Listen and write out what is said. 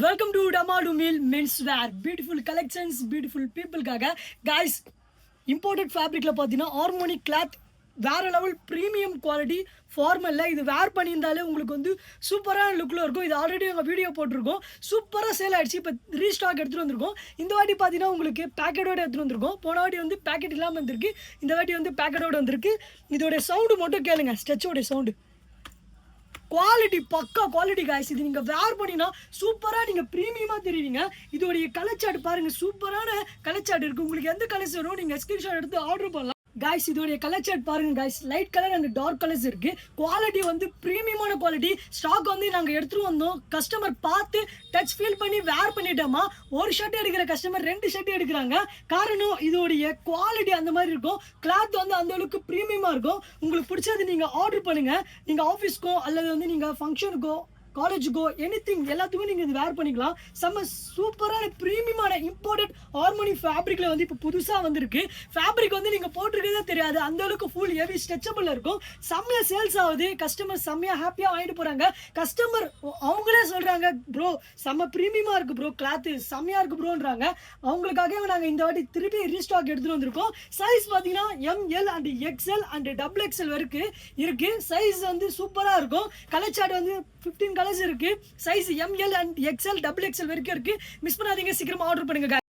Welcome to டமாடு mill men's wear. Beautiful collections, beautiful பீப்புளுக்காக guys. Imported ஃபேப்ரிக்கில் பார்த்தீங்கன்னா ஹார்மோனிக் கிளாத் வேறு லெவல் ப்ரீமியம் குவாலிட்டி ஃபார்மலில் இது வேர் பண்ணியிருந்தாலே உங்களுக்கு வந்து சூப்பரான லுக்கில் இருக்கும். இது ஆல்ரெடி எங்கள் வீடியோ போட்டிருக்கோம், சூப்பராக சேல் ஆகிடுச்சு. இப்போ ரீஸ்டாக் எடுத்துகிட்டு வந்திருக்கோம். இந்த வாட்டி பார்த்தீங்கன்னா உங்களுக்கு பேக்கெட்டோடு எடுத்துகிட்டு வந்திருக்கோம். போன வாட்டி வந்து பேக்கெட் இல்லாமல் வந்திருக்கு, இந்த வாட்டி வந்து பேக்கெட்டோடு வந்திருக்கு. இதோடைய சவுண்டு மட்டும் கேளுங்க, ஸ்ட்ரெச்சோடைய சவுண்டு. குவாலிட்டி பக்கா குவாலிட்டி காய்ஸ். இது நீங்கள் வேர் பண்ணினா சூப்பராக நீங்கள் ப்ரீமியமாக தெரியுவீங்க. இதோடைய கலர் சார்ட் பாருங்கள், சூப்பரான கலர் சார்ட் இருக்குது. உங்களுக்கு எந்த கலர்ஸ் வரும் நீங்கள் ஸ்க்ரீன்ஷாட் எடுத்து ஆர்டர் பண்ணலாம் காய்ஸ். இதோடைய கலர் சார்ட் பாருங்க guys, light colour and dark colours இருக்கு. குவாலிட்டி வந்து ப்ரீமியமான குவாலிட்டி. ஸ்டாக் வந்து நாங்கள் எடுத்துகிட்டு வந்தோம், கஸ்டமர் பார்த்து டச் ஃபீல் பண்ணி வேர் பண்ணிட்டோமா. ஒரு ஷர்ட் எடுக்கிற கஸ்டமர் 2 ஷர்ட் எடுக்கிறாங்க. காரணம் இதோடைய குவாலிட்டி அந்த மாதிரி இருக்கும். கிளாத் வந்து அந்த அளவுக்கு ப்ரீமியமாக இருக்கும். உங்களுக்கு பிடிச்சது நீங்கள் ஆர்டர் பண்ணுங்கள். நீங்கள் ஆஃபீஸ்க்கோ அல்லது வந்து நீங்கள் ஃபங்க்ஷனுக்கோ காலேஜுக்கோ எனிதிங் எல்லாத்துக்கும் நீங்கள் இது வேர் பண்ணிக்கலாம். செம்ம சூப்பரான ப்ரீமியமான இம்போர்ட்டட் ஹார்மோனி ஃபேப்ரிக்கில் வந்து இப்போ புதுசாக வந்திருக்கு. ஃபேப்ரிக் வந்து நீங்கள் போட்டிருக்கதே தெரியாது, அந்த அளவுக்கு ஃபுல் ஹெவி ஸ்ட்ரெச்சபிள் இருக்கும். செம்மையாக சேல்ஸ் ஆகுது. கஸ்டமர் செம்மையாக ஹாப்பியாக வாங்கிட்டு போகிறாங்க. கஸ்டமர் அவங்களே சொல்கிறாங்க, ப்ரோ செம்ம ப்ரீமியமாக இருக்குது ப்ரோ, கிளாத்து செம்மையாக இருக்குது ப்ரோன்றாங்க. அவங்களுக்காகவே நாங்கள் இந்த வாட்டி திருப்பி ரீஸ்டாக் எடுத்துகிட்டு வந்திருக்கோம். சைஸ் பார்த்தீங்கன்னா ML and XL and XXL வரைக்கும் இருக்குது. சைஸ் வந்து சூப்பராக இருக்கும். கலர் சார்ட் வந்து 15 கலர்ஸ் இருக்கு. Size ML and XL XXL வரைக்கும் இருக்கு. மிஸ் பண்ணாதீங்க, சீக்கிரமா ஆர்டர் பண்ணுங்க.